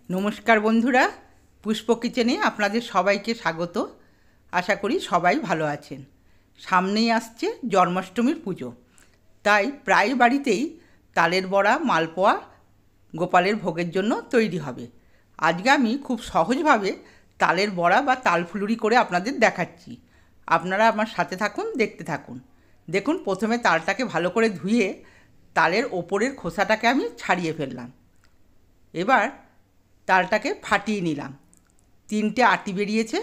নমস্কার বন্ধুরা, পুষ্প কিচেনে আপনাদের সবাইকে স্বাগত। আশা করি সবাই ভালো আছেন। সামনেই আসছে জন্মাষ্টমীর পুজো, তাই প্রায় বাড়িতেই তালের বড়া, মালপোয়া গোপালের ভোগের জন্য তৈরি হবে। আজকে আমি খুব সহজভাবে তালের বড়া বা তাল ফুলুরি করে আপনাদের দেখাচ্ছি। আপনারা আমার সাথে থাকুন, দেখতে থাকুন। দেখুন, প্রথমে তালটাকে ভালো করে ধুয়ে তালের ওপরের খোসাটাকে আমি ছাড়িয়ে ফেললাম। এবার তালটাকে ফাটিয়ে নিলাম। 3টে আটি বেরিয়েছে।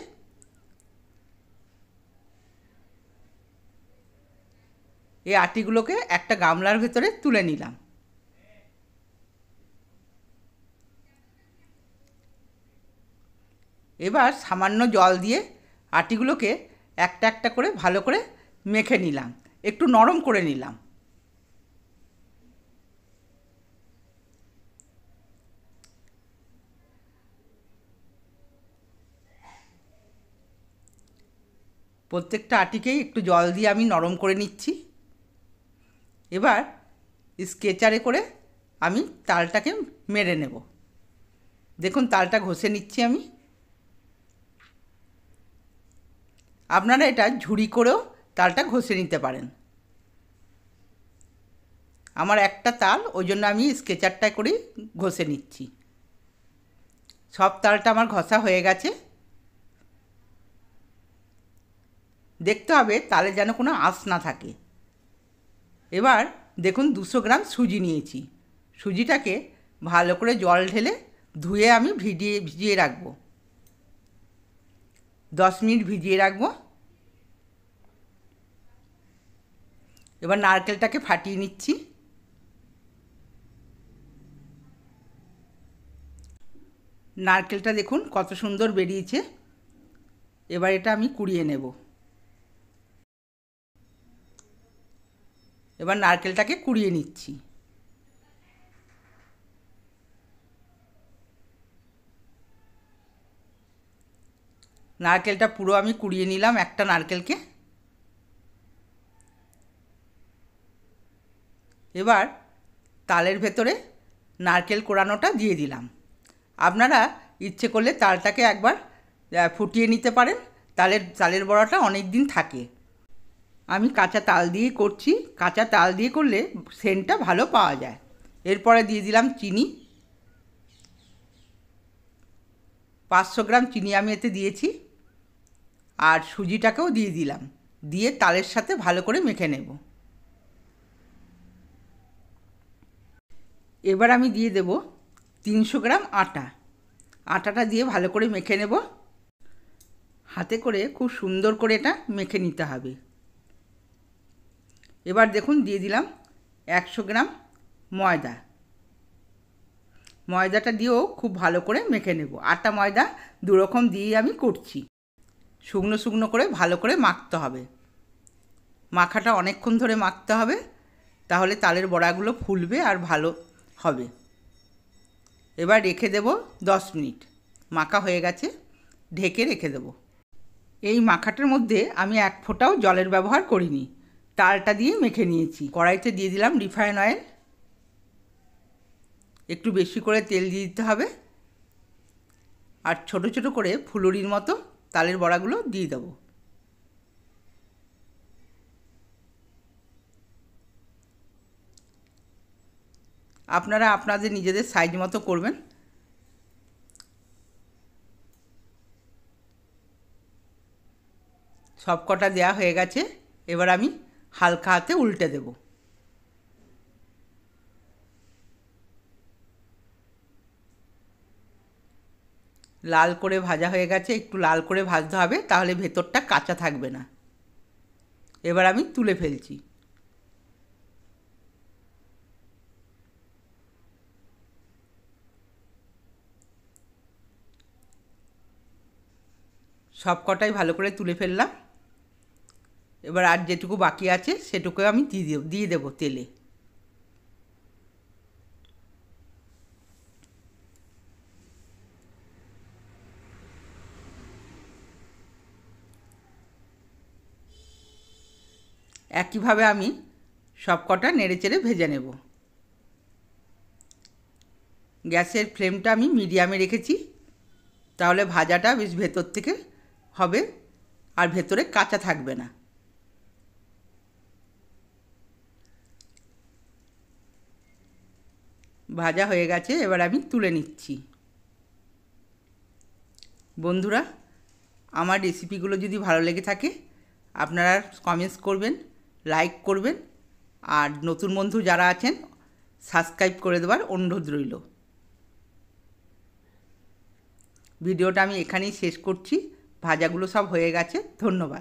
এই আটিগুলোকে একটা গামলার ভেতরে তুলে নিলাম। এবার সামান্য জল দিয়ে আটিগুলোকে একটা একটা করে ভালো করে মেখে নিলাম, একটু নরম করে নিলাম। প্রত্যেকটা আটিকেই একটু জল দিয়ে আমি নরম করে নিচ্ছি। এবার স্কেচারে করে আমি তালটাকে মেরে নেব। দেখুন, তালটা ঘষে নিচ্ছি আমি। আপনারা এটা ঝুড়ি করেও তালটা ঘষে নিতে পারেন। আমার একটা তাল, ওই জন্য আমি স্কেচারটা করে ঘষে নিচ্ছি। সব তালটা আমার ঘষা হয়ে গেছে। দেখতে হবে তালে যেন কোনো আঁশ না থাকে। এবার দেখুন, 200 গ্রাম সুজি নিয়েছি। সুজিটাকে ভালো করে জল ঢেলে ধুয়ে আমি ভিজিয়ে রাখবো। 10 মিনিট ভিজিয়ে রাখবো। এবার নারকেলটাকে ফাটিয়ে নিচ্ছি। নারকেলটা দেখুন কত সুন্দর বেরিয়েছে। এবার এটা আমি কুড়িয়ে নেব। এবার নারকেলটাকে কুড়িয়ে নিচ্ছি। নারকেলটা পুরো আমি কুড়িয়ে নিলাম, একটা নারকেলকে। এবার তালের ভেতরে নারকেল কোড়ানোটা দিয়ে দিলাম। আপনারা ইচ্ছে করলে তালটাকে একবার ফুটিয়ে নিতে পারেন। তালের বড়াটা অনেক দিন থাকে। আমি কাঁচা তাল দিয়েই করছি। কাঁচা তাল দিয়ে করলে সেন্টটা ভালো পাওয়া যায়। এরপরে দিয়ে দিলাম চিনি। 500 গ্রাম চিনি আমি এতে দিয়েছি। আর সুজিটাকেও দিয়ে দিলাম। দিয়ে তালের সাথে ভালো করে মেখে নেব। এবার আমি দিয়ে দেব 300 গ্রাম আটা। আটাটা দিয়ে ভালো করে মেখে নেব। হাতে করে খুব সুন্দর করে এটা মেখে নিতে হবে। এবার দেখুন, দিয়ে দিলাম 100 গ্রাম ময়দা। ময়দাটা দিয়েও খুব ভালো করে মেখে নেব। আটা ময়দা দুরকম দিয়েই আমি করছি। শুকনো শুকনো করে ভালো করে মাখতে হবে। মাখাটা অনেকক্ষণ ধরে মাখতে হবে, তাহলে তালের বড়াগুলো ফুলবে আর ভালো হবে। এবার রেখে দেব 10 মিনিট। মাখা হয়ে গেছে, ঢেকে রেখে দেব। এই মাখাটার মধ্যে আমি এক ফোঁটাও জলের ব্যবহার করিনি। তালটা দিয়ে মেখে নিয়েছি। কড়াইতে দিয়ে দিলাম রিফাইন অয়েল। একটু বেশি করে তেল দিয়ে দিতে হবে। আর ছোট ছোট করে ফুলুরির মতো তালের বড়াগুলো দিয়ে দেবো। আপনারা আপনাদের নিজেদের সাইজ মতো করবেন। সব কটা দেওয়া হয়ে গেছে। এবার আমি হালকা হাতে উল্টে দেব। লাল করে ভাজা হয়ে গেছে। একটু লাল করে ভাজতে হবে, তাহলে ভেতরটা কাঁচা থাকবে না। এবার আমি তুলে ফেলছি। সব কটাই ভালো করে তুলে ফেললাম। এবার আর যেটুকু বাকি আছে সেটুকু আমি দিয়ে দেবো তেলে। একইভাবে আমি সব কটা নেড়ে চেড়ে ভেজে নেব। গ্যাসের ফ্লেমটা আমি মিডিয়ামে রেখেছি, তাহলে ভাজাটা বেশ ভেতর থেকে হবে আর ভেতরে কাঁচা থাকবে না। ভাজা হয়ে গেছে, এবার আমি তুলে নিচ্ছি। বন্ধুরা, আমার রেসিপিগুলো যদি ভালো লেগে থাকে আপনারা কমেন্টস করবেন, লাইক করবেন, আর নতুন বন্ধু যারা আছেন সাবস্ক্রাইব করে দেওয়ার অনুরোধ রইল। ভিডিওটা আমি এখানেই শেষ করছি। ভাজাগুলো সব হয়ে গেছে। ধন্যবাদ।